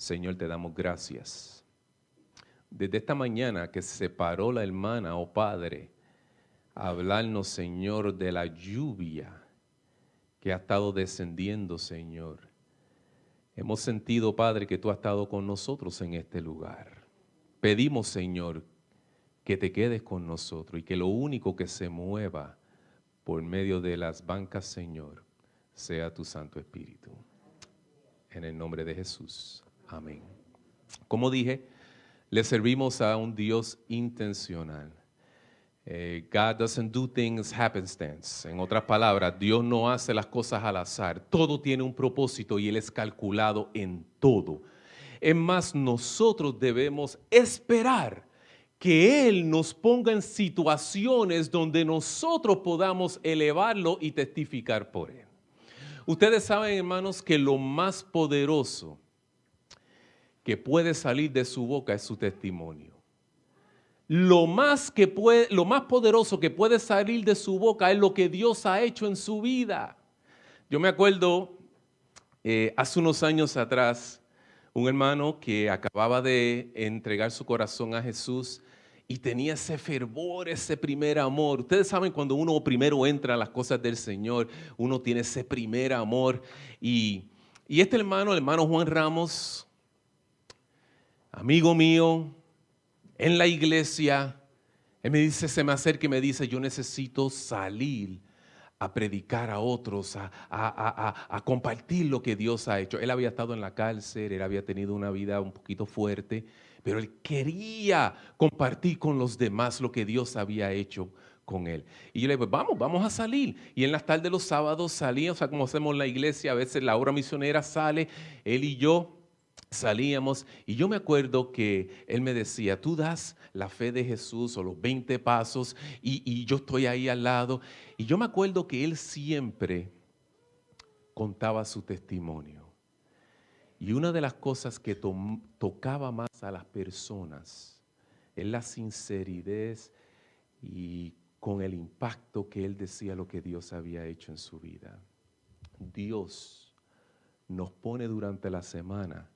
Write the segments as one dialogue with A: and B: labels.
A: Señor, te damos gracias. Desde esta mañana que se paró la hermana, oh Padre, a hablarnos, Señor, de la lluvia que ha estado descendiendo, Señor. Hemos sentido, Padre, que tú has estado con nosotros en este lugar. Pedimos, Señor, que te quedes con nosotros y que lo único que se mueva por medio de las bancas, Señor, sea tu Santo Espíritu. En el nombre de Jesús. Amén. Como dije, le servimos a un Dios intencional. God doesn't do things happenstance. En otras palabras, Dios no hace las cosas al azar. Todo tiene un propósito y Él es calculado en todo. Es más, nosotros debemos esperar que Él nos ponga en situaciones donde nosotros podamos elevarlo y testificar por Él. Ustedes saben, hermanos, que lo más poderoso que puede salir de su boca es su testimonio. Lo más poderoso que puede salir de su boca es lo que Dios ha hecho en su vida. Yo me acuerdo hace unos años atrás, un hermano que acababa de entregar su corazón a Jesús y tenía ese fervor, ese primer amor. Ustedes saben, cuando uno primero entra a las cosas del Señor, uno tiene ese primer amor. Y este hermano, el hermano Juan Ramos, amigo mío, en la iglesia, él me dice, se me acerca y me dice, yo necesito salir a predicar a otros, a compartir lo que Dios ha hecho. Él había estado en la cárcel, él había tenido una vida un poquito fuerte, pero él quería compartir con los demás lo que Dios había hecho con él. Y yo le digo, vamos a salir. Y en las tardes, los sábados salía, o sea, como hacemos en la iglesia, a veces la obra misionera sale, él y yo salíamos, y yo me acuerdo que él me decía, tú das la fe de Jesús o los 20 pasos y yo estoy ahí al lado. Y yo me acuerdo que él siempre contaba su testimonio. Y una de las cosas que tocaba más a las personas es la sinceridad y con el impacto que él decía lo que Dios había hecho en su vida. Dios nos pone durante la semana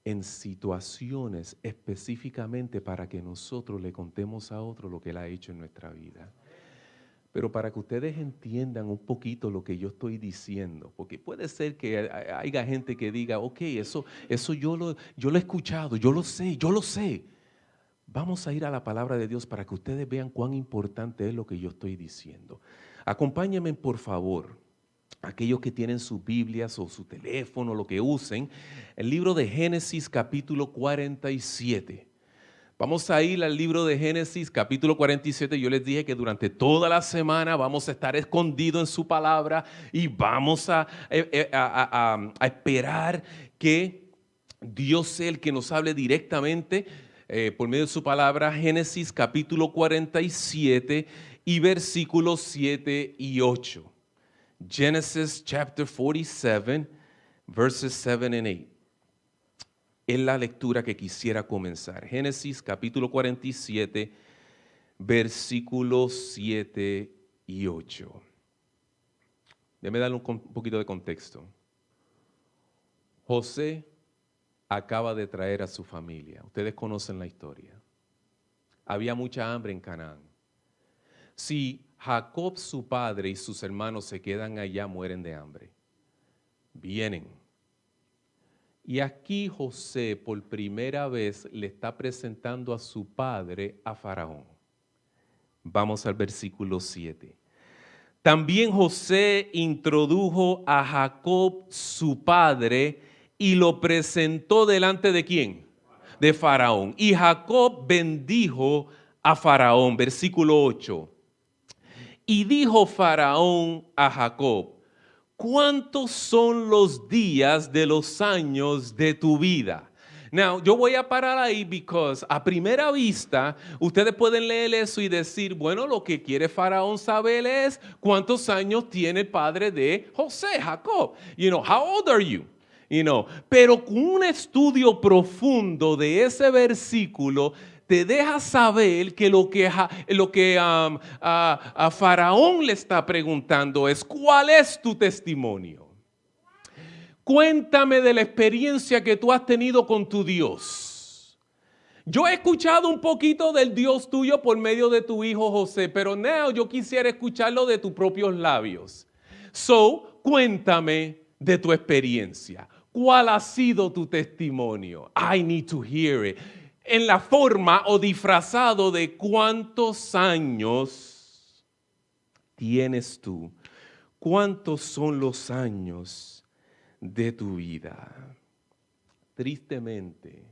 A: en situaciones específicamente para que nosotros le contemos a otros lo que Él ha hecho en nuestra vida. Pero para que ustedes entiendan un poquito lo que yo estoy diciendo, porque puede ser que haya gente que diga, ok, eso yo lo he escuchado, yo lo sé. Vamos a ir a la palabra de Dios para que ustedes vean cuán importante es lo que yo estoy diciendo. Acompáñenme, por favor. Aquellos que tienen sus Biblias o su teléfono, lo que usen, el libro de Génesis capítulo 47. Vamos a ir al libro de Génesis capítulo 47. Yo les dije que durante toda la semana vamos a estar escondidos en su palabra y vamos a esperar que Dios sea el que nos hable directamente por medio de su palabra. Génesis capítulo 47 y versículos 7 y 8. Genesis chapter 47, verses 7 and 8. Es la lectura que quisiera comenzar. Génesis capítulo 47, versículos 7 y 8. Déjame darle un poquito de contexto. José acaba de traer a su familia. Ustedes conocen la historia. Había mucha hambre en Canaán. Si Jacob, su padre, y sus hermanos se quedan allá, mueren de hambre. Vienen. Y aquí José por primera vez le está presentando a su padre a Faraón. Vamos al versículo 7. También José introdujo a Jacob, su padre, y lo presentó delante de ¿quién? De Faraón. Y Jacob bendijo a Faraón. Versículo 8. Y dijo Faraón a Jacob, ¿cuántos son los días de los años de tu vida? Now, yo voy a parar ahí because a primera vista ustedes pueden leer eso y decir, bueno, lo que quiere Faraón saber es cuántos años tiene el padre de José, Jacob. How old are you? Pero con un estudio profundo de ese versículo te deja saber que lo que a Faraón le está preguntando es, ¿cuál es tu testimonio? Cuéntame de la experiencia que tú has tenido con tu Dios. Yo he escuchado un poquito del Dios tuyo por medio de tu hijo José, pero now yo quisiera escucharlo de tus propios labios. So, cuéntame de tu experiencia. ¿Cuál ha sido tu testimonio? I need to hear it. En la forma o disfrazado de cuántos años tienes tú. ¿Cuántos son los años de tu vida? Tristemente,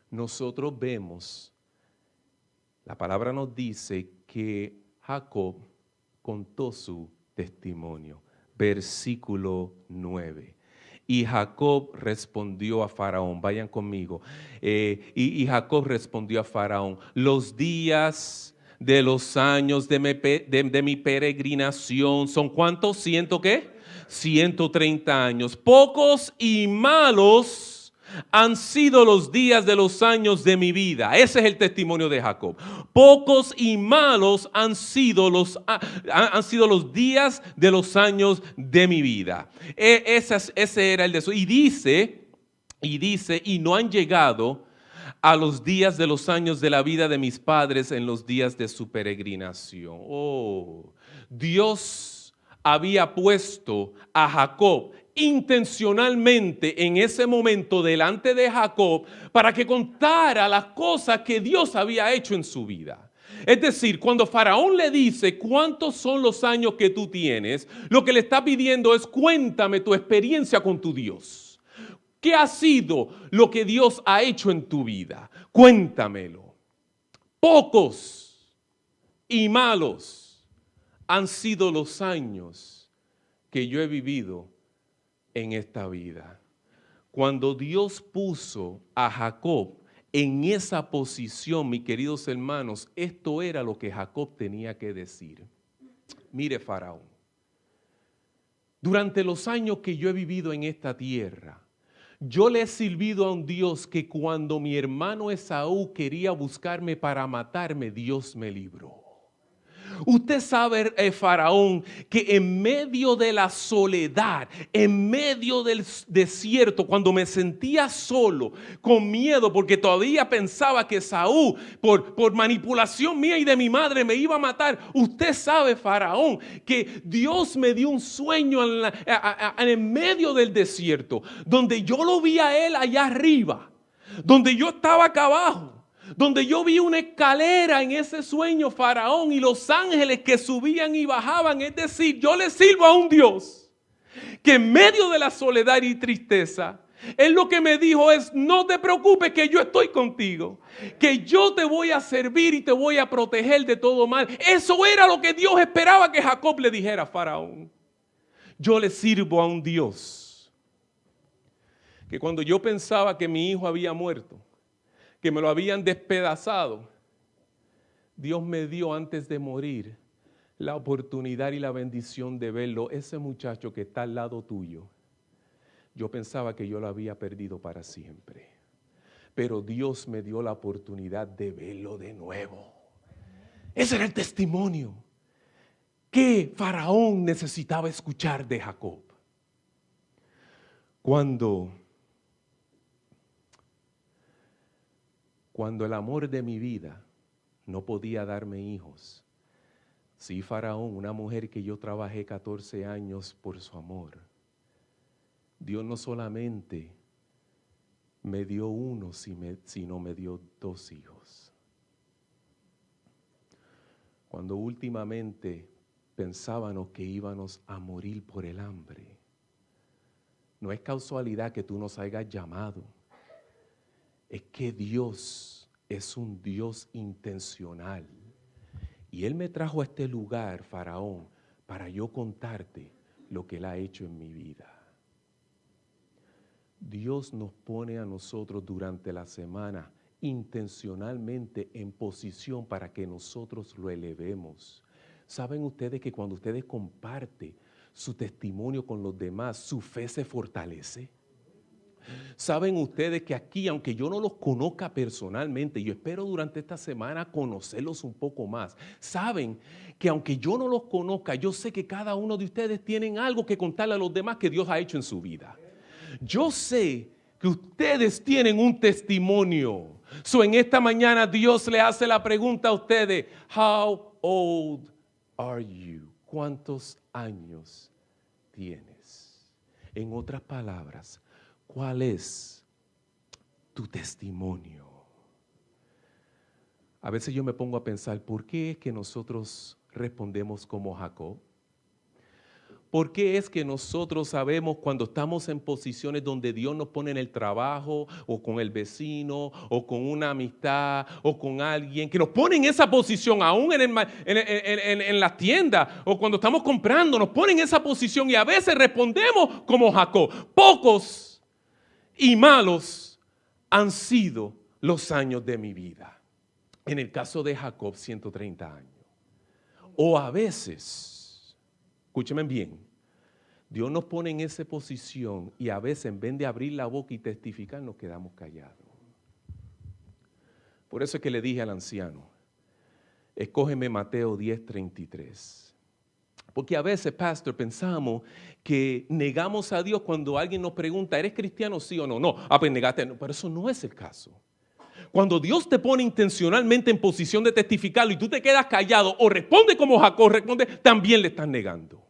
A: nosotros vemos, la palabra nos dice que Jacob contó su testimonio. Versículo 9. Y Jacob respondió a Faraón, vayan conmigo, y Jacob respondió a Faraón, los días de los años de mi peregrinación son ¿cuántos? ¿Ciento qué? 130 años. Pocos y malos han sido los días de los años de mi vida. Ese es el testimonio de Jacob. Pocos y malos han sido los días de los años de mi vida. Ese era el de eso. Y dice, y no han llegado a los días de los años de la vida de mis padres en los días de su peregrinación. Oh, Dios había puesto a Jacob intencionalmente en ese momento delante de Jacob para que contara las cosas que Dios había hecho en su vida. Es decir, cuando Faraón le dice cuántos son los años que tú tienes, lo que le está pidiendo es cuéntame tu experiencia con tu Dios. ¿Qué ha sido lo que Dios ha hecho en tu vida? Cuéntamelo. Pocos y malos han sido los años que yo he vivido en esta vida. Cuando Dios puso a Jacob en esa posición, mis queridos hermanos, esto era lo que Jacob tenía que decir. Mire, Faraón, durante los años que yo he vivido en esta tierra, yo le he servido a un Dios que cuando mi hermano Esaú quería buscarme para matarme, Dios me libró. Usted sabe, Faraón, que en medio de la soledad, en medio del desierto, cuando me sentía solo, con miedo, porque todavía pensaba que Saúl, por manipulación mía y de mi madre, me iba a matar. Usted sabe, Faraón, que Dios me dio un sueño en medio del desierto, donde yo lo vi a él allá arriba, donde yo estaba acá abajo. Donde yo vi una escalera en ese sueño, Faraón, y los ángeles que subían y bajaban. Es decir, yo le sirvo a un Dios que en medio de la soledad y tristeza, Él lo que me dijo es, no te preocupes que yo estoy contigo, que yo te voy a servir y te voy a proteger de todo mal. Eso era lo que Dios esperaba que Jacob le dijera a Faraón. Yo le sirvo a un Dios que cuando yo pensaba que mi hijo había muerto, que me lo habían despedazado, Dios me dio antes de morir la oportunidad y la bendición de verlo. Ese muchacho que está al lado tuyo, yo pensaba que yo lo había perdido para siempre, pero Dios me dio la oportunidad de verlo de nuevo. Ese era el testimonio que Faraón necesitaba escuchar de Jacob. Cuando el amor de mi vida no podía darme hijos. Sí, Faraón, una mujer que yo trabajé 14 años por su amor. Dios no solamente me dio uno, sino me dio 2 hijos. Cuando últimamente pensábamos que íbamos a morir por el hambre, no es casualidad que tú nos hayas llamado. Es que Dios es un Dios intencional. Y Él me trajo a este lugar, Faraón, para yo contarte lo que Él ha hecho en mi vida. Dios nos pone a nosotros durante la semana intencionalmente en posición para que nosotros lo elevemos. ¿Saben ustedes que cuando ustedes comparten su testimonio con los demás, su fe se fortalece? Saben ustedes que aquí, aunque yo no los conozca personalmente, yo espero durante esta semana conocerlos un poco más. Saben que aunque yo no los conozca, yo sé que cada uno de ustedes tienen algo que contarle a los demás que Dios ha hecho en su vida. Yo sé que ustedes tienen un testimonio. So, en esta mañana Dios le hace la pregunta a ustedes, how old are you? ¿Cuántos años tienes? En otras palabras, ¿cuál es tu testimonio? A veces yo me pongo a pensar, ¿por qué es que nosotros respondemos como Jacob? ¿Por qué es que nosotros sabemos cuando estamos en posiciones donde Dios nos pone en el trabajo o con el vecino o con una amistad o con alguien que nos pone en esa posición aún en la tienda o cuando estamos comprando, nos pone en esa posición y a veces respondemos como Jacob? Pocos y malos han sido los años de mi vida. En el caso de Jacob, 130 años. O a veces, escúchenme bien, Dios nos pone en esa posición y a veces en vez de abrir la boca y testificar nos quedamos callados. Por eso es que le dije al anciano, escógeme Mateo 10:33. Porque a veces, pastor, pensamos que negamos a Dios cuando alguien nos pregunta, ¿eres cristiano sí o no? No, pues negaste, pero eso no es el caso. Cuando Dios te pone intencionalmente en posición de testificarlo y tú te quedas callado o responde como Jacob responde, también le estás negando.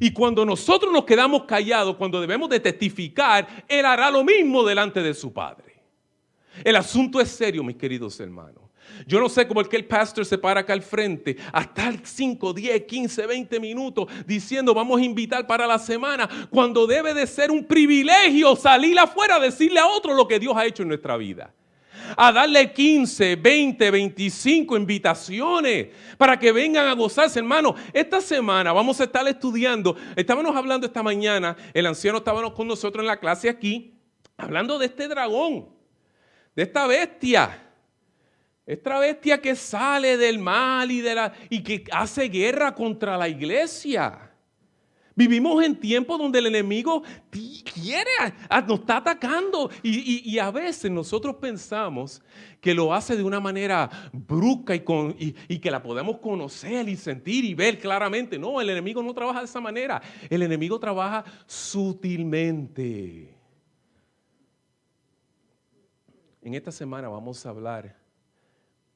A: Y cuando nosotros nos quedamos callados, cuando debemos de testificar, Él hará lo mismo delante de su Padre. El asunto es serio, mis queridos hermanos. Yo no sé cómo el pastor se para acá al frente a estar 5, 10, 15, 20 minutos diciendo vamos a invitar para la semana, cuando debe de ser un privilegio salir afuera a decirle a otro lo que Dios ha hecho en nuestra vida. A darle 15, 20, 25 invitaciones para que vengan a gozarse, hermano. Esta semana vamos a estar estudiando, estábamos hablando esta mañana, el anciano estaba con nosotros en la clase aquí, hablando de este dragón, de esta bestia que sale del mal y que hace guerra contra la iglesia. Vivimos en tiempos donde el enemigo nos está atacando y a veces nosotros pensamos que lo hace de una manera brusca y que la podemos conocer y sentir y ver claramente. No, el enemigo no trabaja de esa manera. El enemigo trabaja sutilmente. En esta semana vamos a hablar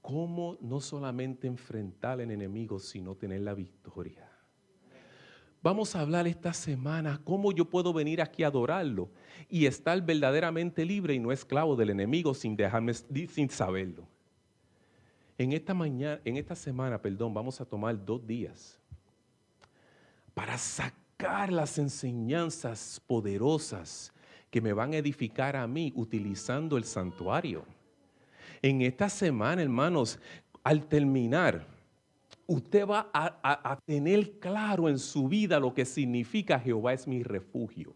A: cómo no solamente enfrentar al enemigo, sino tener la victoria. Vamos a hablar esta semana cómo yo puedo venir aquí a adorarlo y estar verdaderamente libre y no esclavo del enemigo sin saberlo. En esta semana, vamos a tomar 2 días para sacar las enseñanzas poderosas que me van a edificar a mí utilizando el santuario. En esta semana, hermanos, al terminar, usted va a tener claro en su vida lo que significa Jehová es mi refugio.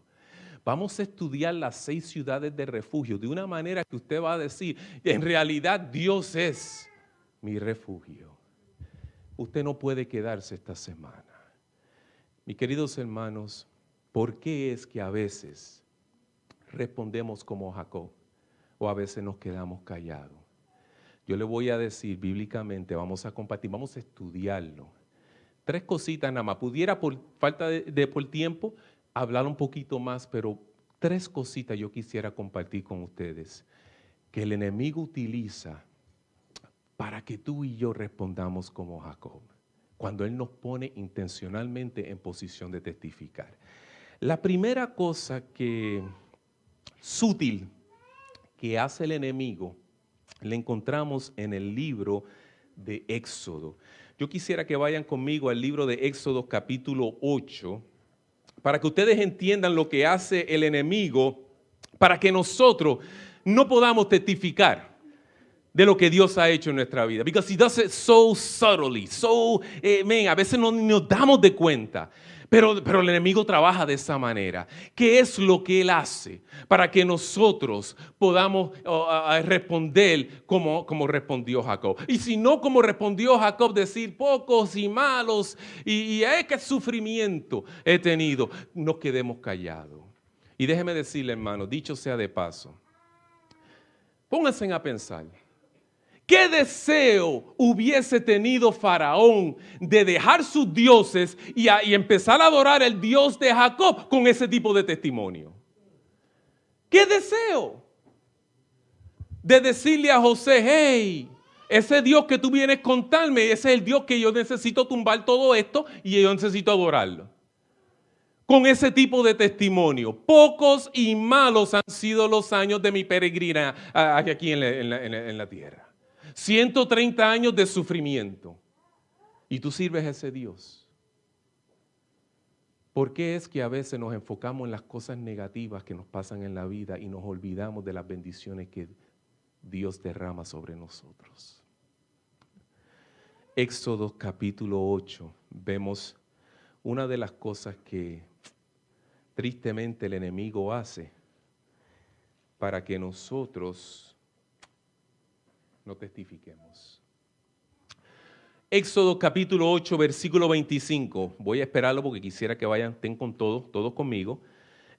A: Vamos a estudiar las 6 ciudades de refugio de una manera que usted va a decir, en realidad Dios es mi refugio. Usted no puede quedarse esta semana. Mis queridos hermanos, ¿por qué es que a veces respondemos como Jacob o a veces nos quedamos callados? Yo le voy a decir bíblicamente, vamos a compartir, vamos a estudiarlo. 3 cositas nada más. Pudiera por falta por tiempo hablar un poquito más, pero 3 cositas yo quisiera compartir con ustedes que el enemigo utiliza para que tú y yo respondamos como Jacob, cuando él nos pone intencionalmente en posición de testificar. La primera cosa sutil que hace el enemigo la encontramos en el libro de Éxodo. Yo quisiera que vayan conmigo al libro de Éxodo capítulo 8 para que ustedes entiendan lo que hace el enemigo para que nosotros no podamos testificar de lo que Dios ha hecho en nuestra vida. Because he does it so subtly, a veces no nos damos de cuenta. Pero el enemigo trabaja de esa manera. ¿Qué es lo que él hace para que nosotros podamos responder como respondió Jacob? Y si no como respondió Jacob, decir pocos y malos y qué sufrimiento he tenido, no quedemos callados. Y déjeme decirle, hermano, dicho sea de paso, pónganse a pensar. ¿Qué deseo hubiese tenido Faraón de dejar sus dioses y empezar a adorar el Dios de Jacob con ese tipo de testimonio? ¿Qué deseo? De decirle a José, hey, ese Dios que tú vienes a contarme, ese es el Dios que yo necesito tumbar todo esto y yo necesito adorarlo. Con ese tipo de testimonio. Pocos y malos han sido los años de mi peregrina aquí en la tierra. 130 años de sufrimiento. Y tú sirves a ese Dios. ¿Por qué es que a veces nos enfocamos en las cosas negativas que nos pasan en la vida y nos olvidamos de las bendiciones que Dios derrama sobre nosotros? Éxodo capítulo 8, vemos una de las cosas que tristemente el enemigo hace para que nosotros no testifiquemos. Éxodo capítulo 8, versículo 25. Voy a esperarlo porque quisiera que estén con todos conmigo.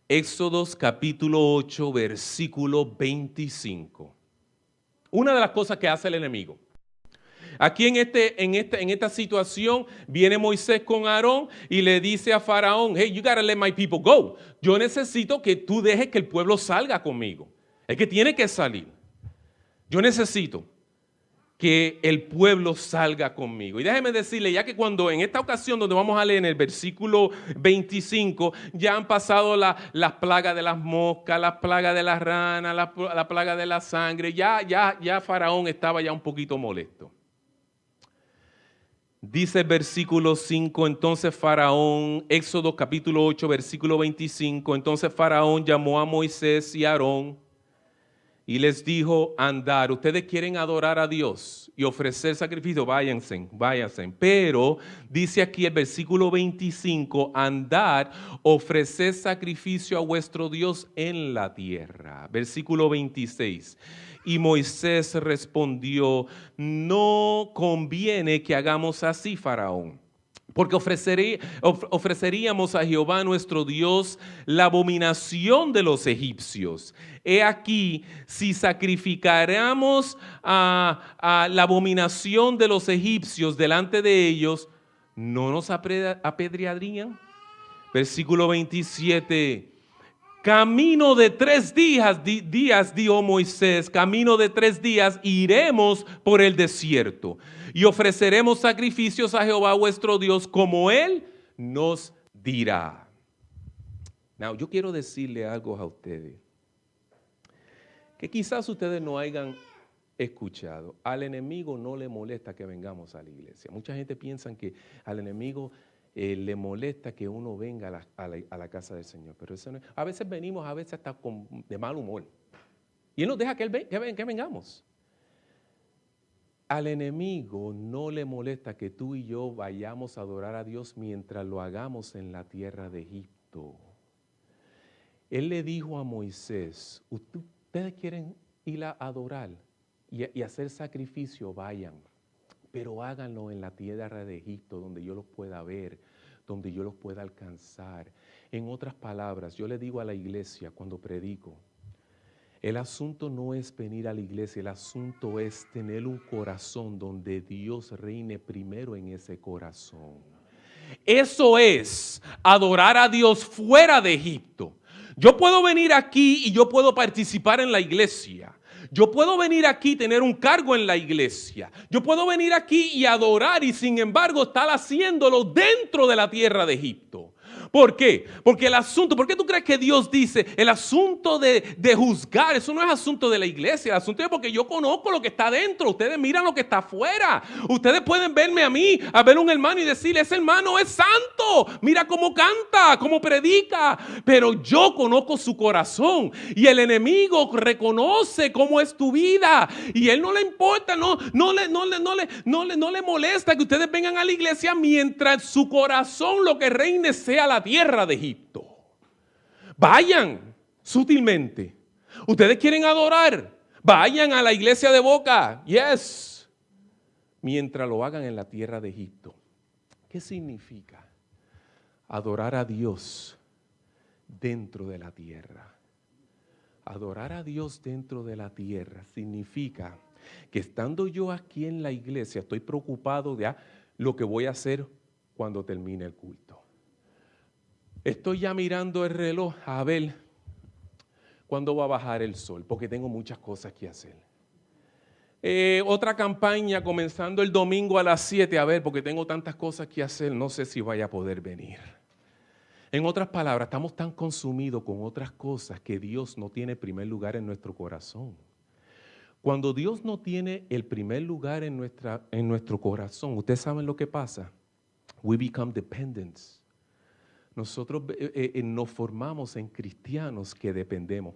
A: Éxodo capítulo 8, versículo 25. Una de las cosas que hace el enemigo. Aquí en esta situación viene Moisés con Aarón y le dice a Faraón, hey, you gotta let my people go. Yo necesito que tú dejes que el pueblo salga conmigo. Es que tiene que salir. Yo necesito que el pueblo salga conmigo. Y déjeme decirle, ya que cuando en esta ocasión donde vamos a leer en el versículo 25, ya han pasado las plagas de las moscas, las plagas de las ranas, la plaga de la sangre, ya Faraón estaba ya un poquito molesto. Dice el versículo 5, entonces Faraón, Éxodo capítulo 8, versículo 25, entonces Faraón llamó a Moisés y a Aarón y les dijo, andar, ustedes quieren adorar a Dios y ofrecer sacrificio, váyanse. Pero dice aquí el versículo 25, andar, ofrecer sacrificio a vuestro Dios en la tierra. Versículo 26. Y Moisés respondió, no conviene que hagamos así, Faraón, porque ofreceríamos a Jehová nuestro Dios la abominación de los egipcios. He aquí, si sacrificáramos a la abominación de los egipcios delante de ellos, ¿no nos apedrearían? Versículo 27. Camino de 3 días, dijo Moisés, camino de 3 días iremos por el desierto y ofreceremos sacrificios a Jehová vuestro Dios como Él nos dirá. Now, yo quiero decirle algo a ustedes, que quizás ustedes no hayan escuchado. Al enemigo no le molesta que vengamos a la iglesia. Mucha gente piensa que al enemigo le molesta que uno venga a la casa del Señor. Pero eso no, a veces venimos, a veces hasta de mal humor. Y Él nos deja que vengamos. Al enemigo no le molesta que tú y yo vayamos a adorar a Dios mientras lo hagamos en la tierra de Egipto. Él le dijo a Moisés, ustedes quieren ir a adorar y hacer sacrificio, vayan. Pero háganlo en la tierra de Egipto, donde yo los pueda ver, donde yo los pueda alcanzar. En otras palabras, yo le digo a la iglesia cuando predico, el asunto no es venir a la iglesia, el asunto es tener un corazón donde Dios reine primero en ese corazón. Eso es adorar a Dios fuera de Egipto. Yo puedo venir aquí y yo puedo participar en la iglesia. Yo puedo venir aquí y tener un cargo en la iglesia. Yo puedo venir aquí y adorar y sin embargo estar haciéndolo dentro de la tierra de Egipto. ¿Por qué? Porque el asunto, ¿por qué tú crees que Dios dice el asunto de juzgar? Eso no es asunto de la iglesia, el asunto es porque yo conozco lo que está dentro. Ustedes miran lo que está afuera. Ustedes pueden verme a mí, a ver un hermano y decirle, ese hermano es santo. Mira cómo canta, cómo predica. Pero yo conozco su corazón y el enemigo reconoce cómo es tu vida y él no le importa, no le molesta que ustedes vengan a la iglesia mientras su corazón lo que reine sea la tierra de Egipto. Vayan sutilmente. Ustedes quieren adorar, vayan a la iglesia de Boca, yes, mientras lo hagan en la tierra de Egipto. ¿Qué significa? Adorar a Dios dentro de la tierra. Adorar a Dios dentro de la tierra significa que estando yo aquí en la iglesia estoy preocupado de lo que voy a hacer cuando termine el culto. Estoy ya mirando el reloj a ver cuándo va a bajar el sol, porque tengo muchas cosas que hacer. Otra campaña comenzando el domingo a las 7, a ver, porque tengo tantas cosas que hacer, no sé si vaya a poder venir. En otras palabras, estamos tan consumidos con otras cosas que Dios no tiene primer lugar en nuestro corazón. Cuando Dios no tiene el primer lugar en nuestro corazón, ¿ustedes saben lo que pasa? We become dependents. Nosotros nos formamos en cristianos que dependemos.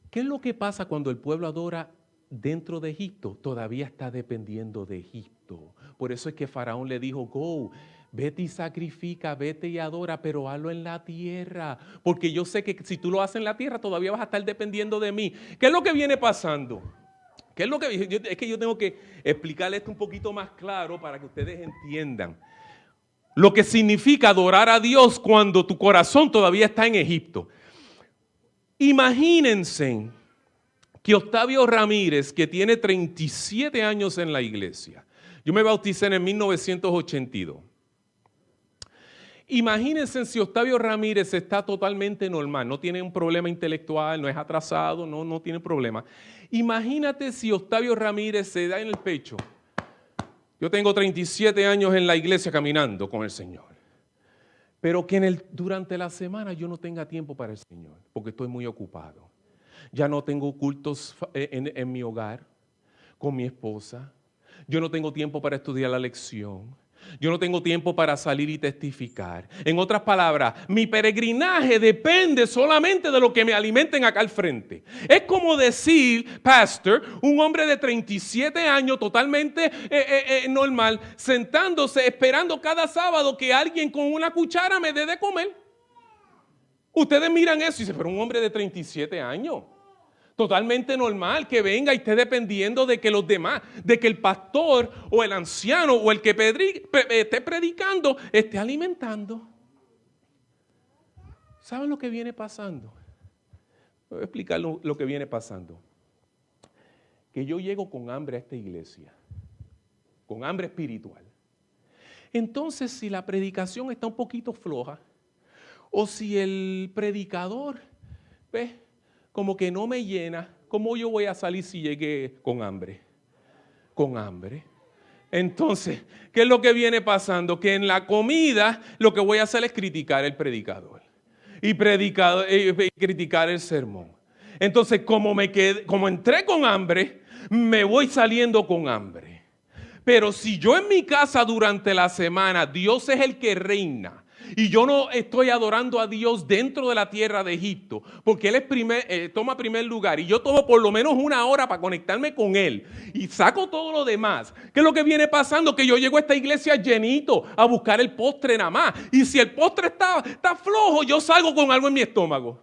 A: ¿Qué es lo que pasa cuando el pueblo adora dentro de Egipto? Todavía está dependiendo de Egipto. Por eso es que Faraón le dijo, go, vete y sacrifica, vete y adora, pero hazlo en la tierra. Porque yo sé que si tú lo haces en la tierra, todavía vas a estar dependiendo de mí. ¿Qué es lo que viene pasando? Es que yo tengo que explicarle esto un poquito más claro para que ustedes entiendan. Lo que significa adorar a Dios cuando tu corazón todavía está en Egipto. Imagínense que Octavio Ramírez, que tiene 37 años en la iglesia, yo me bauticé en el 1982. Imagínense si Octavio Ramírez está totalmente normal, no tiene un problema intelectual, no es atrasado, no tiene problema. Imagínate si Octavio Ramírez se da en el pecho. Yo tengo 37 años en la iglesia caminando con el Señor. Pero que durante la semana yo no tenga tiempo para el Señor, porque estoy muy ocupado. Ya no tengo cultos en mi hogar, con mi esposa. Yo no tengo tiempo para estudiar la lección. Yo no tengo tiempo para salir y testificar. En otras palabras, mi peregrinaje depende solamente de lo que me alimenten acá al frente. Es como decir, pastor, un hombre de 37 años totalmente normal, sentándose, esperando cada sábado que alguien con una cuchara me dé de comer. Ustedes miran eso y dicen, pero un hombre de 37 años. Totalmente normal que venga y esté dependiendo de que los demás, de que el pastor o el anciano o el que esté predicando esté alimentando. ¿Saben lo que viene pasando? Voy a explicar lo que viene pasando. Que yo llego con hambre a esta iglesia, con hambre espiritual. Entonces, si la predicación está un poquito floja, o si el predicador, ¿ves?, como que no me llena, ¿cómo yo voy a salir si llegué con hambre? Con hambre. Entonces, ¿qué es lo que viene pasando? Que en la comida lo que voy a hacer es criticar el predicador y criticar el sermón. Entonces, como entré con hambre, me voy saliendo con hambre. Pero si yo en mi casa durante la semana, Dios es el que reina, y yo no estoy adorando a Dios dentro de la tierra de Egipto, porque Él toma primer lugar y yo tomo por lo menos una hora para conectarme con Él y saco todo lo demás. ¿Qué es lo que viene pasando? Que yo llego a esta iglesia llenito a buscar el postre nada más. Y si el postre está flojo, yo salgo con algo en mi estómago.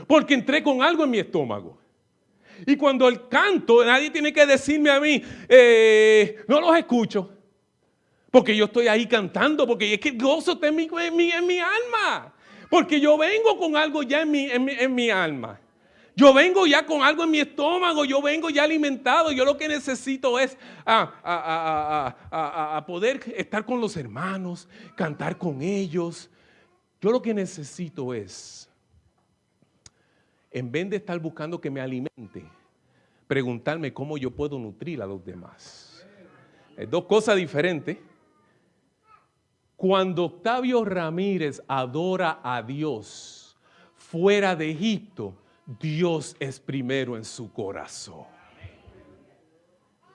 A: Porque entré con algo en mi estómago. Y cuando el canto, nadie tiene que decirme a mí, no los escucho. Porque yo estoy ahí cantando, porque es que el gozo está en mi alma. Porque yo vengo con algo ya en mi alma. Yo vengo ya con algo en mi estómago, yo vengo ya alimentado. Yo lo que necesito es poder estar con los hermanos, cantar con ellos. Yo lo que necesito es, en vez de estar buscando que me alimente, preguntarme cómo yo puedo nutrir a los demás. Es dos cosas diferentes. Cuando Octavio Ramírez adora a Dios fuera de Egipto, Dios es primero en su corazón.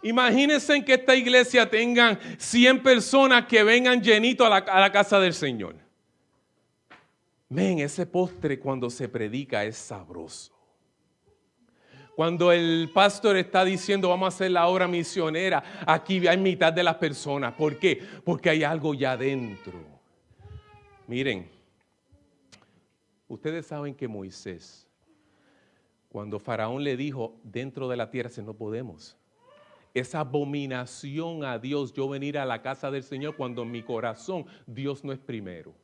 A: Imagínense en que esta iglesia tengan 100 personas que vengan llenito a la casa del Señor. Ese postre cuando se predica es sabroso. Cuando el pastor está diciendo vamos a hacer la obra misionera, aquí hay mitad de las personas. ¿Por qué? Porque hay algo ya adentro. Miren, ustedes saben que Moisés, cuando Faraón le dijo dentro de la tierra, no podemos. Esa abominación a Dios, yo venir a la casa del Señor cuando en mi corazón Dios no es primero.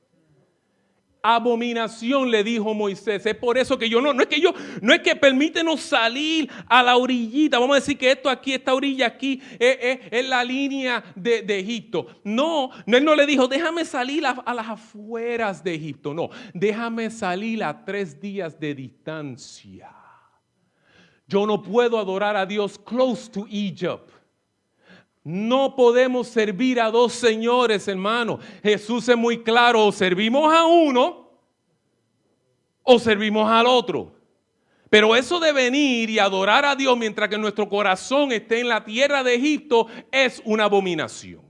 A: abominación, le dijo Moisés. Es por eso que no es que permítenos salir a la orillita. Vamos a decir que esto aquí, esta orilla aquí, es la línea de Egipto. No, él no le dijo, déjame salir a las afueras de Egipto. No, déjame salir a 3 días de distancia. Yo no puedo adorar a Dios close to Egypt. No podemos servir a 2 señores, hermano. Jesús es muy claro, o servimos a uno o servimos al otro. Pero eso de venir y adorar a Dios mientras que nuestro corazón esté en la tierra de Egipto es una abominación.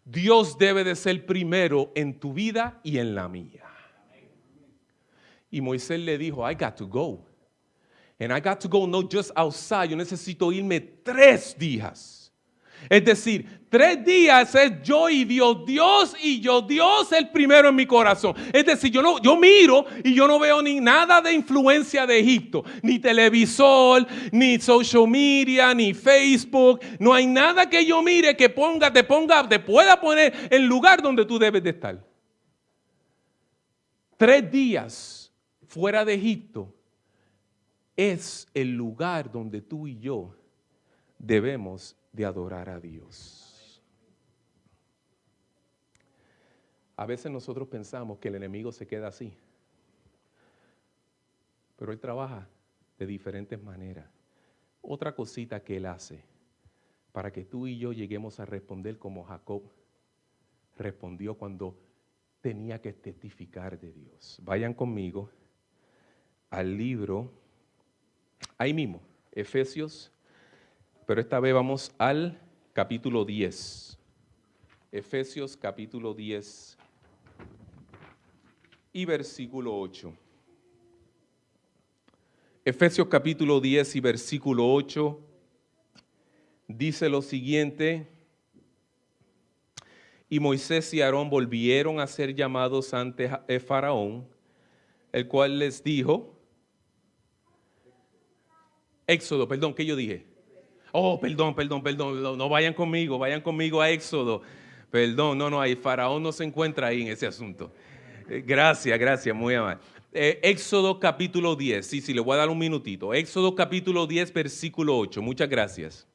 A: Dios debe de ser primero en tu vida y en la mía. Y Moisés le dijo, I got to go. And I got to go not just outside. Yo necesito irme 3 días. Es decir, 3 días es yo y Dios, Dios y yo, Dios el primero en mi corazón. Es decir, yo miro y yo no veo ni nada de influencia de Egipto, ni televisor, ni social media, ni Facebook. No hay nada que yo mire que te pueda poner en el lugar donde tú debes de estar. 3 días fuera de Egipto es el lugar donde tú y yo debemos de adorar a Dios. A veces nosotros pensamos que el enemigo se queda así, pero él trabaja de diferentes maneras. Otra cosita que él hace para que tú y yo lleguemos a responder como Jacob respondió cuando tenía que testificar de Dios. Vayan conmigo al libro, ahí mismo, Efesios. Pero esta vez vamos al capítulo 10. Efesios capítulo 10 y versículo 8. Efesios capítulo 10 y versículo 8 dice lo siguiente. Y Moisés y Aarón volvieron a ser llamados ante Faraón, el cual les dijo, Éxodo, perdón, ¿qué yo dije? Oh, perdón, no vayan conmigo a Éxodo. Perdón, no, ahí Faraón no se encuentra ahí en ese asunto. Gracias, muy amable. Éxodo capítulo 10, sí, le voy a dar un minutito. Éxodo capítulo 10, versículo 8, muchas gracias.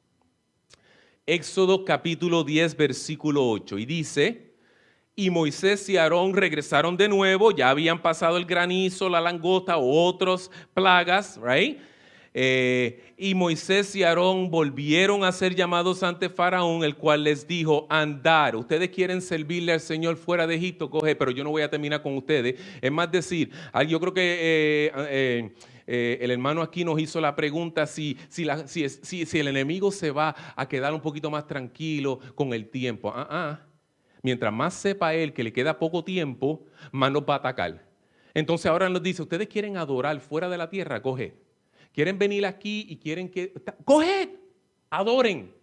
A: Éxodo capítulo 10, versículo 8, y dice, y Moisés y Aarón regresaron de nuevo, ya habían pasado el granizo, la langosta, otras plagas, right? Y Moisés y Aarón volvieron a ser llamados ante Faraón, el cual les dijo, andar, ustedes quieren servirle al Señor fuera de Egipto, coge, pero yo no voy a terminar con ustedes. Es más decir, yo creo que el hermano aquí nos hizo la pregunta si el enemigo se va a quedar un poquito más tranquilo con el tiempo. Mientras más sepa él que le queda poco tiempo, más nos va a atacar. Entonces ahora nos dice, ustedes quieren adorar fuera de la tierra, coge. Quieren venir aquí y quieren que... ¡Coged! Adoren.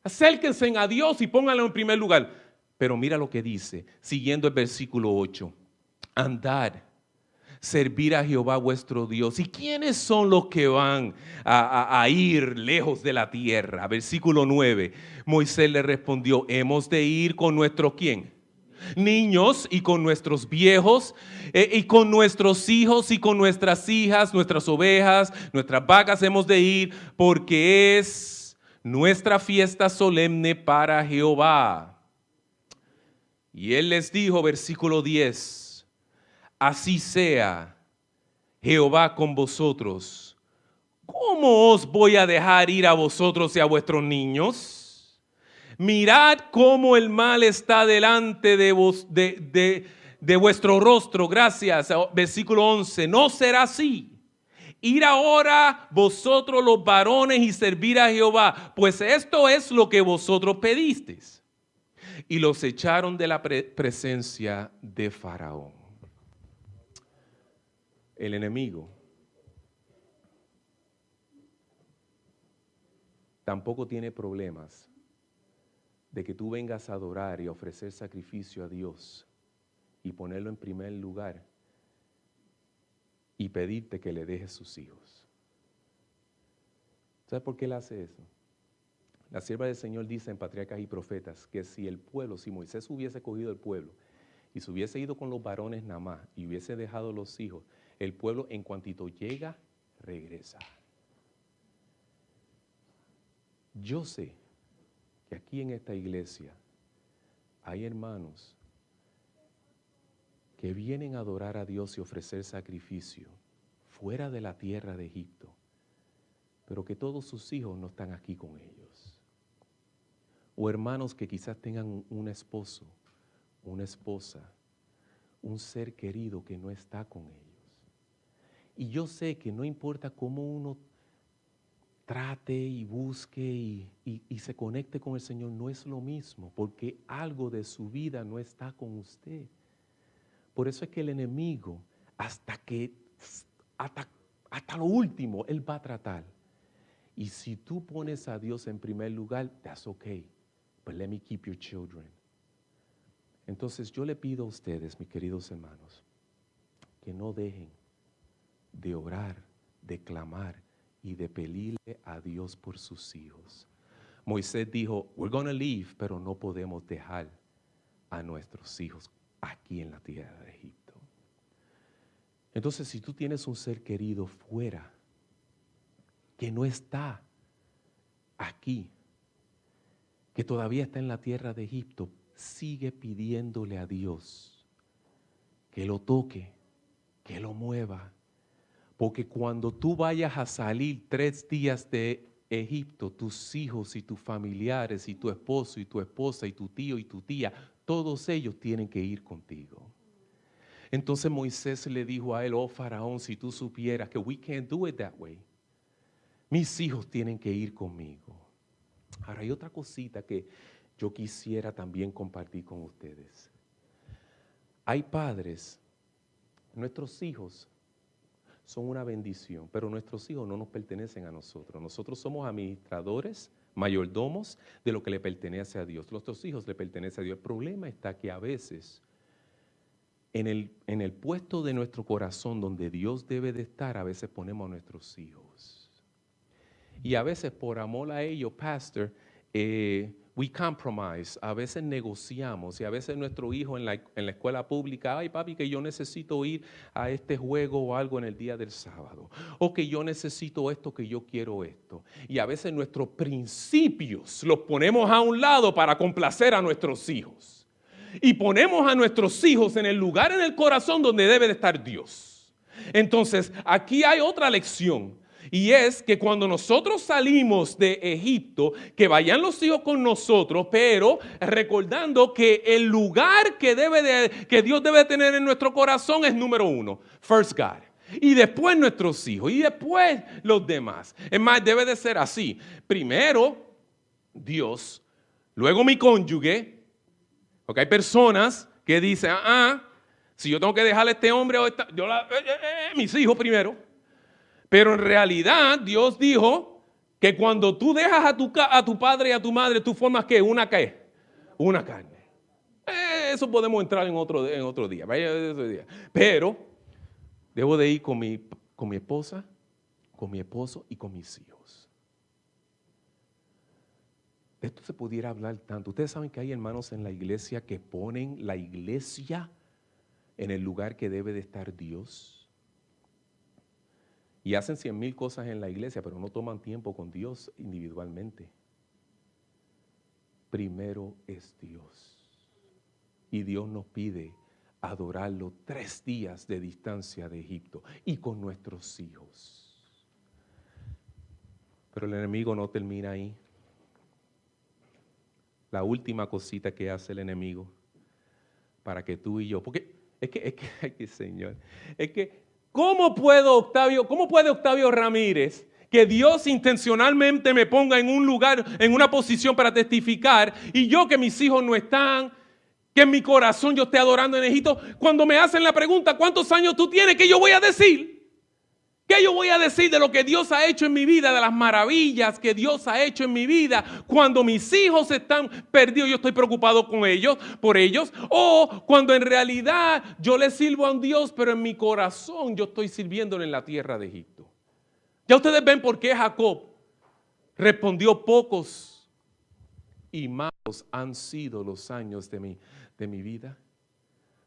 A: Acérquense a Dios y pónganlo en primer lugar. Pero mira lo que dice, siguiendo el versículo 8. Andad, servir a Jehová vuestro Dios. ¿Y quiénes son los que van a ir lejos de la tierra? Versículo 9. Moisés le respondió, hemos de ir con nuestro ¿quién? Niños y con nuestros viejos y con nuestros hijos y con nuestras hijas, nuestras ovejas, nuestras vacas hemos de ir porque es nuestra fiesta solemne para Jehová. Y él les dijo, versículo 10, así sea Jehová con vosotros. ¿Cómo os voy a dejar ir a vosotros y a vuestros niños? Mirad cómo el mal está delante de vuestro rostro. Gracias. Versículo 11. No será así. Ir ahora vosotros los varones y servir a Jehová, pues esto es lo que vosotros pedisteis. Y los echaron de la presencia de Faraón. El enemigo tampoco tiene problemas de que tú vengas a adorar y a ofrecer sacrificio a Dios y ponerlo en primer lugar y pedirte que le dejes sus hijos. ¿Sabes por qué él hace eso? La sierva del Señor dice en Patriarcas y Profetas que si Moisés hubiese cogido el pueblo y se hubiese ido con los varones nada más y hubiese dejado los hijos, el pueblo en cuantito llega, regresa. Yo sé que aquí en esta iglesia hay hermanos que vienen a adorar a Dios y ofrecer sacrificio fuera de la tierra de Egipto, pero que todos sus hijos no están aquí con ellos. O hermanos que quizás tengan un esposo, una esposa, un ser querido que no está con ellos. Y yo sé que no importa cómo uno trate y busque y se conecte con el Señor, no es lo mismo, porque algo de su vida no está con usted. Por eso es que el enemigo, hasta lo último, él va a tratar. Y si tú pones a Dios en primer lugar, that's okay, but let me keep your children. Entonces yo le pido a ustedes, mis queridos hermanos, que no dejen de orar, de clamar y de pedirle a Dios por sus hijos. Moisés dijo, we're going to leave, pero no podemos dejar a nuestros hijos aquí en la tierra de Egipto. Entonces, si tú tienes un ser querido fuera, que no está aquí, que todavía está en la tierra de Egipto, sigue pidiéndole a Dios que lo toque, que lo mueva. Porque cuando tú vayas a salir 3 días de Egipto, tus hijos y tus familiares y tu esposo y tu esposa y tu tío y tu tía, todos ellos tienen que ir contigo. Entonces Moisés le dijo a él, oh Faraón, si tú supieras que we can't do it that way. Mis hijos tienen que ir conmigo. Ahora hay otra cosita que yo quisiera también compartir con ustedes. Hay padres, nuestros hijos son una bendición, pero nuestros hijos no nos pertenecen a nosotros. Nosotros somos administradores, mayordomos de lo que le pertenece a Dios. Nuestros hijos le pertenecen a Dios. El problema está que a veces en el puesto de nuestro corazón donde Dios debe de estar, a veces ponemos a nuestros hijos. Y a veces por amor a ellos, pastor, we compromise, a veces negociamos y a veces nuestro hijo en la escuela pública, ay papi que yo necesito ir a este juego o algo en el día del sábado, o que yo necesito esto, que yo quiero esto. Y a veces nuestros principios los ponemos a un lado para complacer a nuestros hijos. Y ponemos a nuestros hijos en el lugar en el corazón donde debe de estar Dios. Entonces aquí hay otra lección. Y es que cuando nosotros salimos de Egipto, que vayan los hijos con nosotros, pero recordando que el lugar que Dios debe tener en nuestro corazón es número 1, first God. Y después nuestros hijos, y después los demás. Es más, debe de ser así. Primero Dios, luego mi cónyuge, porque hay personas que dicen, si yo tengo que dejarle a este hombre, mis hijos primero. Pero en realidad Dios dijo que cuando tú dejas a tu padre y a tu madre, tú formas ¿qué? ¿Una qué? Una carne. Eso podemos entrar en otro día. Pero debo de ir con mi esposa, con mi esposo y con mis hijos. De esto se pudiera hablar tanto. Ustedes saben que hay hermanos en la iglesia que ponen la iglesia en el lugar que debe de estar Dios. Y hacen 100,000 cosas en la iglesia, pero no toman tiempo con Dios individualmente. Primero es Dios. Y Dios nos pide adorarlo 3 días de distancia de Egipto y con nuestros hijos. Pero el enemigo no termina ahí. La última cosita que hace el enemigo para que tú y yo, porque es que Señor, es que ¿Cómo puede Octavio Ramírez, que Dios intencionalmente me ponga en un lugar, en una posición para testificar, y yo que mis hijos no están, que en mi corazón yo esté adorando en Egipto, cuando me hacen la pregunta, ¿cuántos años tú tienes? ¿Qué yo voy a decir? ¿Qué yo voy a decir de lo que Dios ha hecho en mi vida, de las maravillas que Dios ha hecho en mi vida? Cuando mis hijos están perdidos, yo estoy preocupado por ellos. O cuando en realidad yo le sirvo a un Dios, pero en mi corazón yo estoy sirviéndole en la tierra de Egipto. Ya ustedes ven por qué Jacob respondió: pocos y malos han sido los años de mi vida.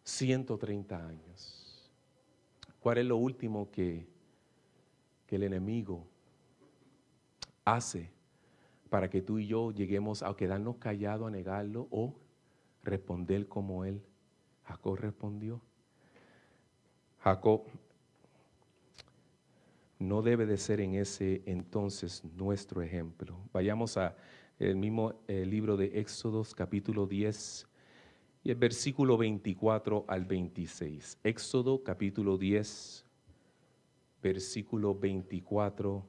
A: 130 años. ¿Cuál es lo último que el enemigo hace para que tú y yo lleguemos a quedarnos callados, a negarlo o responder como él? Jacob respondió. Jacob no debe de ser en ese entonces nuestro ejemplo. Vayamos a el mismo libro de Éxodos, capítulo 10, y el versículo 24 al 26. Éxodo, capítulo 10, versículo 24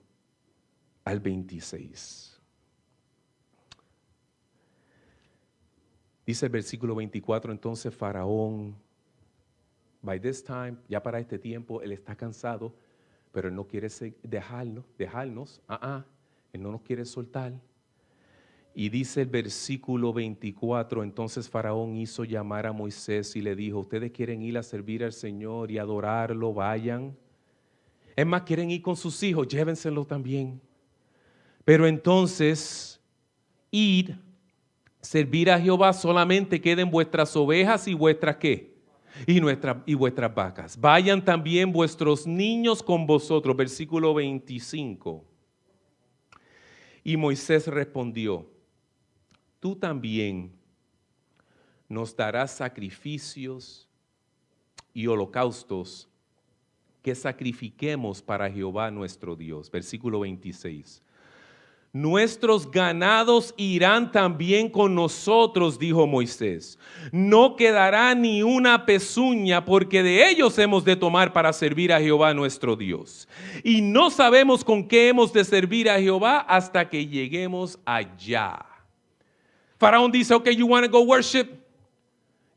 A: al 26. Dice el versículo 24, entonces Faraón, by this time, ya para este tiempo, él está cansado, pero él no quiere dejarnos, él no nos quiere soltar. Y dice el versículo 24, entonces Faraón hizo llamar a Moisés y le dijo, ustedes quieren ir a servir al Señor y adorarlo, vayan. Es más, quieren ir con sus hijos, llévenselo también. Pero entonces, id, servir a Jehová, solamente queden vuestras ovejas y vuestras ¿qué? Y vuestras vacas. Vayan también vuestros niños con vosotros. Versículo 25. Y Moisés respondió, tú también nos darás sacrificios y holocaustos que sacrifiquemos para Jehová nuestro Dios. Versículo 26. Nuestros ganados irán también con nosotros, dijo Moisés. No quedará ni una pezuña, porque de ellos hemos de tomar para servir a Jehová nuestro Dios. Y no sabemos con qué hemos de servir a Jehová hasta que lleguemos allá. Faraón dice, ok, you want to go worship?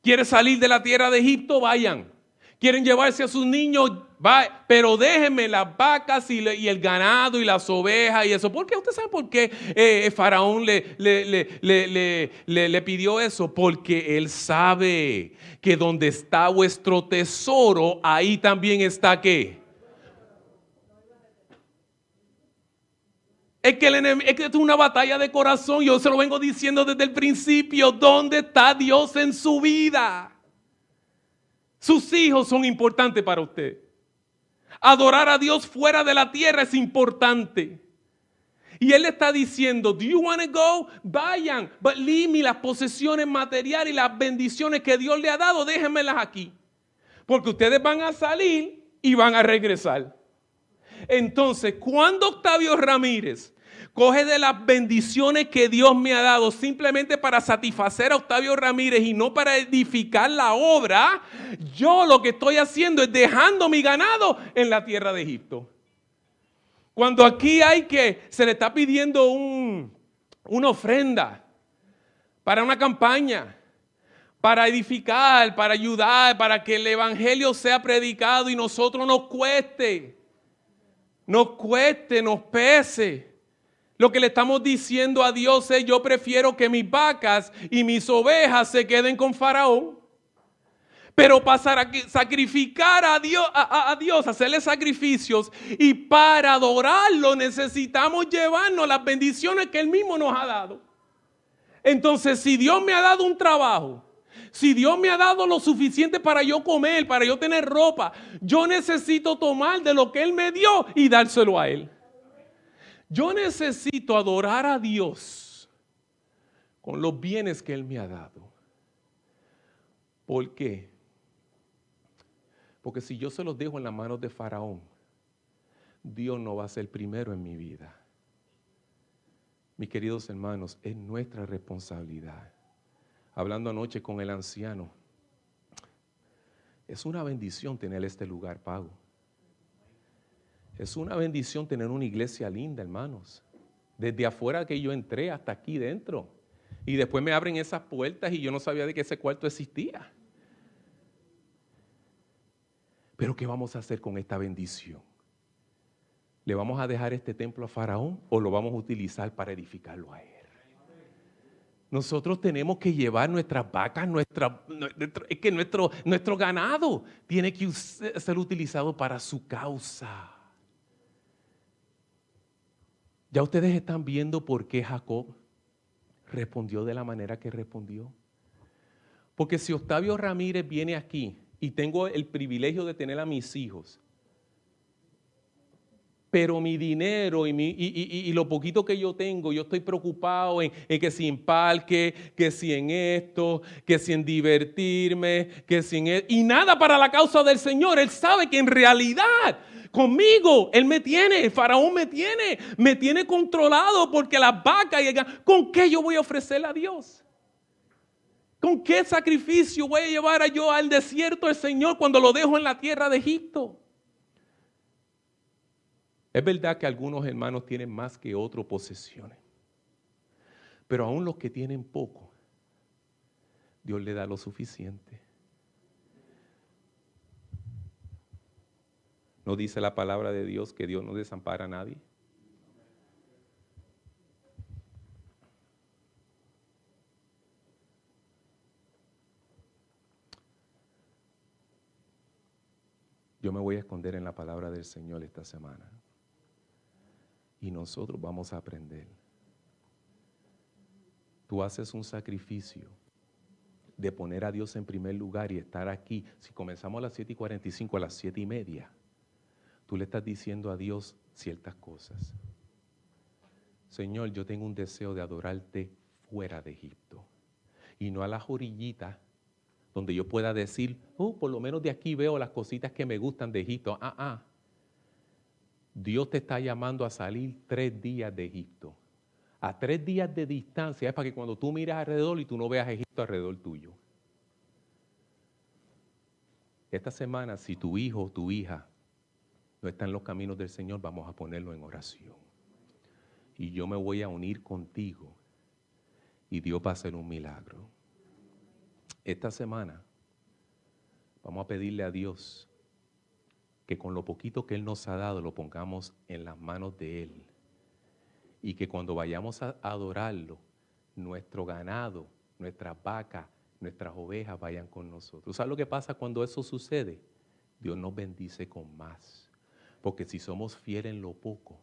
A: ¿Quieres salir de la tierra de Egipto? Vayan. ¿Quieren llevarse a sus niños? Va, pero déjenme las vacas y el ganado y las ovejas y eso. ¿Por qué? ¿Usted sabe por qué Faraón le pidió eso? Porque él sabe que donde está vuestro tesoro, ahí también está ¿qué? Es que esto es una batalla de corazón. Yo se lo vengo diciendo desde el principio. ¿Dónde está Dios en su vida? Sus hijos son importantes para usted. Adorar a Dios fuera de la tierra es importante. Y Él le está diciendo, do you want to go? Vayan, but leave me las posesiones materiales y las bendiciones que Dios le ha dado, déjenmelas aquí. Porque ustedes van a salir y van a regresar. Entonces, cuando Octavio Ramírez coge de las bendiciones que Dios me ha dado simplemente para satisfacer a Octavio Ramírez y no para edificar la obra, yo lo que estoy haciendo es dejando mi ganado en la tierra de Egipto. Cuando aquí se le está pidiendo una ofrenda para una campaña, para edificar, para ayudar, para que el evangelio sea predicado y nosotros nos cueste, nos pese. Lo que le estamos diciendo a Dios es, yo prefiero que mis vacas y mis ovejas se queden con Faraón. Pero para sacrificar a Dios, hacerle sacrificios y para adorarlo necesitamos llevarnos las bendiciones que Él mismo nos ha dado. Entonces, si Dios me ha dado un trabajo, si Dios me ha dado lo suficiente para yo comer, para yo tener ropa, yo necesito tomar de lo que Él me dio y dárselo a Él. Yo necesito adorar a Dios con los bienes que Él me ha dado. ¿Por qué? Porque si yo se los dejo en las manos de Faraón, Dios no va a ser primero en mi vida. Mis queridos hermanos, es nuestra responsabilidad. Hablando anoche con el anciano, es una bendición tener este lugar pago. Es una bendición tener una iglesia linda, hermanos. Desde afuera que yo entré hasta aquí dentro. Y después me abren esas puertas y yo no sabía de que ese cuarto existía. Pero ¿qué vamos a hacer con esta bendición? ¿Le vamos a dejar este templo a Faraón o lo vamos a utilizar para edificarlo a él? Nosotros tenemos que llevar nuestras vacas, es que nuestro ganado tiene que ser utilizado para su causa. Ya ustedes están viendo por qué Jacob respondió de la manera que respondió. Porque si Octavio Ramírez viene aquí y tengo el privilegio de tener a mis hijos, pero mi dinero y lo poquito que yo tengo, yo estoy preocupado en que si en parque, que si en esto, que si en divertirme, que si en y nada para la causa del Señor. Él sabe que en realidad conmigo, Él me tiene, el faraón me tiene controlado porque las vacas, ¿con qué yo voy a ofrecerle a Dios? ¿Con qué sacrificio voy a llevar yo al desierto del Señor cuando lo dejo en la tierra de Egipto? Es verdad que algunos hermanos tienen más que otros posesiones, pero aún los que tienen poco, Dios le da lo suficiente. ¿No dice la palabra de Dios que Dios no desampara a nadie? Yo me voy a esconder en la palabra del Señor esta semana. Y nosotros vamos a aprender. Tú haces un sacrificio de poner a Dios en primer lugar y estar aquí. Si comenzamos a las 7:45, a las 7:30, tú le estás diciendo a Dios ciertas cosas. Señor, yo tengo un deseo de adorarte fuera de Egipto. Y no a las orillitas donde yo pueda decir, por lo menos de aquí veo las cositas que me gustan de Egipto. Dios te está llamando a salir 3 días de Egipto. A 3 días de distancia es para que cuando tú miras alrededor y tú no veas Egipto alrededor tuyo. Esta semana, si tu hijo o tu hija no está en los caminos del Señor, vamos a ponerlo en oración. Y yo me voy a unir contigo y Dios va a hacer un milagro. Esta semana vamos a pedirle a Dios que con lo poquito que Él nos ha dado lo pongamos en las manos de Él y que cuando vayamos a adorarlo, nuestro ganado, nuestras vacas, nuestras ovejas vayan con nosotros. ¿Sabes lo que pasa cuando eso sucede? Dios nos bendice con más, porque si somos fieles en lo poco,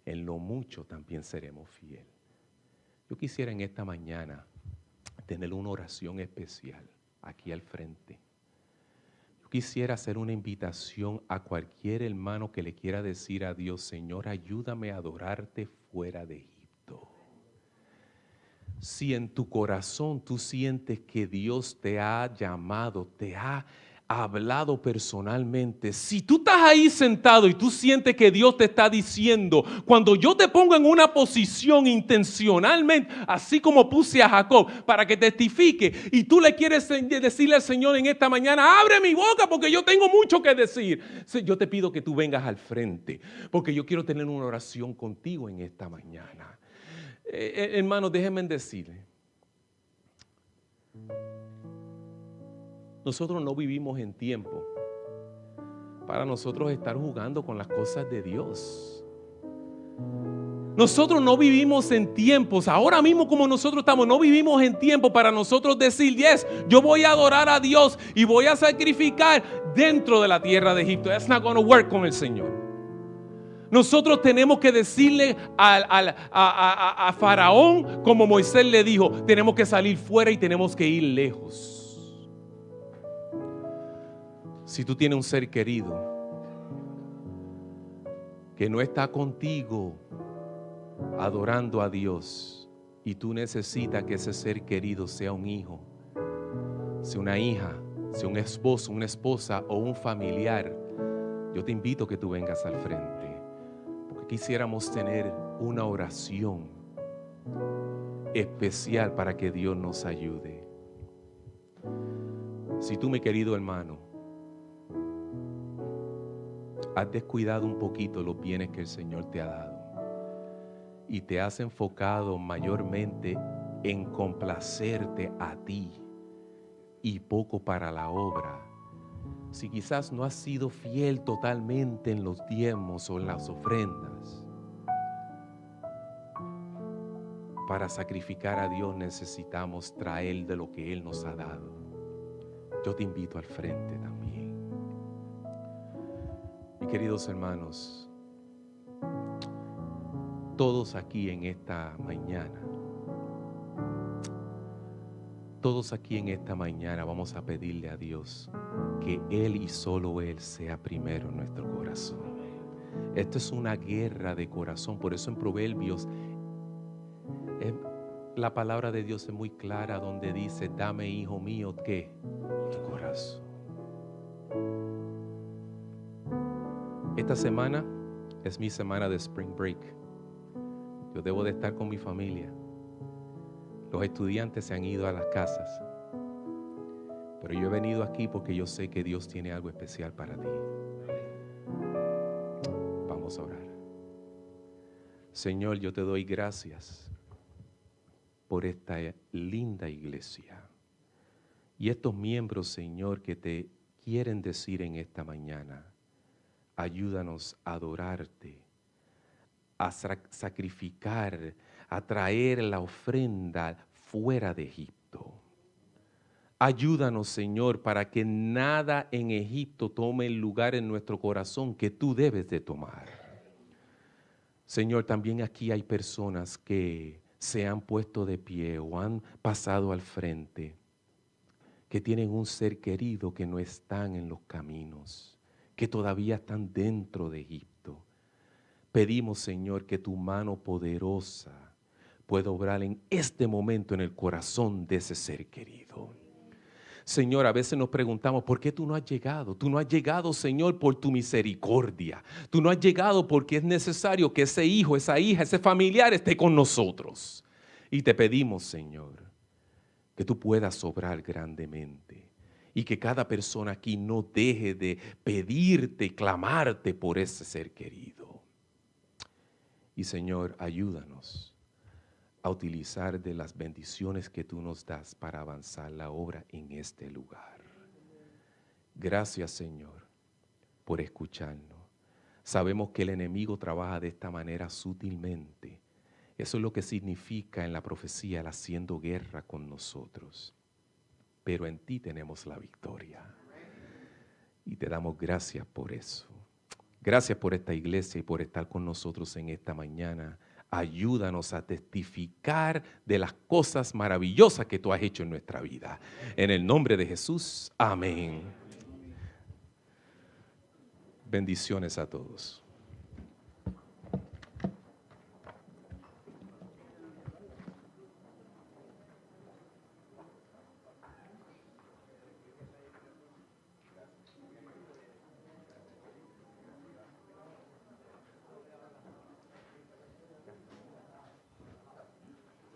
A: en lo mucho también seremos fieles. Yo quisiera en esta mañana tener una oración especial aquí al frente. Quisiera hacer una invitación a cualquier hermano que le quiera decir a Dios, Señor, ayúdame a adorarte fuera de Egipto. Si en tu corazón tú sientes que Dios te ha llamado, te ha hablado personalmente, si tú estás ahí sentado y tú sientes que Dios te está diciendo, cuando yo te pongo en una posición intencionalmente, así como puse a Jacob para que testifique, y tú le quieres decirle al Señor en esta mañana, abre mi boca porque yo tengo mucho que decir, yo te pido que tú vengas al frente, porque yo quiero tener una oración contigo en esta mañana. Hermanos, déjenme decirles, nosotros no vivimos en tiempo para nosotros estar jugando con las cosas de Dios. Nosotros no vivimos en tiempos, ahora mismo como nosotros estamos, no vivimos en tiempo para nosotros decir, yes, yo voy a adorar a Dios y voy a sacrificar dentro de la tierra de Egipto. That's not going to work con el Señor. Nosotros tenemos que decirle a Faraón, como Moisés le dijo, tenemos que salir fuera y tenemos que ir lejos. Si tú tienes un ser querido que no está contigo adorando a Dios y tú necesitas que ese ser querido sea un hijo, sea una hija, sea un esposo, una esposa o un familiar, yo te invito a que tú vengas al frente, porque quisiéramos tener una oración especial para que Dios nos ayude. Si tú, mi querido hermano, has descuidado un poquito los bienes que el Señor te ha dado y te has enfocado mayormente en complacerte a ti y poco para la obra, si quizás no has sido fiel totalmente en los diezmos o en las ofrendas, para sacrificar a Dios necesitamos traer de lo que Él nos ha dado. Yo te invito al frente también. Mis queridos hermanos, todos aquí en esta mañana Todos aquí en esta mañana vamos a pedirle a Dios que Él y solo Él sea primero en nuestro corazón. Esto es una guerra de corazón, por eso en Proverbios la palabra de Dios es muy clara donde dice: dame, hijo mío, ¿qué? Tu corazón. Esta semana es mi semana de Spring Break. Yo debo de estar con mi familia. Los estudiantes se han ido a las casas. Pero yo he venido aquí porque yo sé que Dios tiene algo especial para ti. Vamos a orar. Señor, yo te doy gracias por esta linda iglesia y estos miembros, Señor, que te quieren decir en esta mañana: ayúdanos a adorarte, a sacrificar, a traer la ofrenda fuera de Egipto. Ayúdanos, Señor, para que nada en Egipto tome el lugar en nuestro corazón que tú debes de tomar. Señor, también aquí hay personas que se han puesto de pie o han pasado al frente, que tienen un ser querido que no están en los caminos, que todavía están dentro de Egipto. Pedimos, Señor, que tu mano poderosa pueda obrar en este momento en el corazón de ese ser querido. Señor, a veces nos preguntamos: ¿por qué tú no has llegado? Tú no has llegado, Señor, por tu misericordia. Tú no has llegado porque es necesario que ese hijo, esa hija, ese familiar esté con nosotros. Y te pedimos, Señor, que tú puedas obrar grandemente y que cada persona aquí no deje de pedirte y clamarte por ese ser querido. Y, Señor, ayúdanos a utilizar de las bendiciones que tú nos das para avanzar la obra en este lugar. Gracias, Señor, por escucharnos. Sabemos que el enemigo trabaja de esta manera sutilmente. Eso es lo que significa en la profecía el haciendo guerra con nosotros. Pero en ti tenemos la victoria. Y te damos gracias por eso. Gracias por esta iglesia y por estar con nosotros en esta mañana. Ayúdanos a testificar de las cosas maravillosas que tú has hecho en nuestra vida. En el nombre de Jesús, amén. Bendiciones a todos.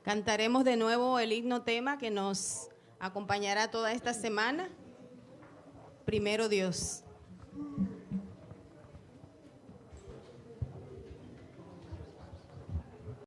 B: Cantaremos de nuevo el himno tema que nos acompañará toda esta semana. Primero Dios.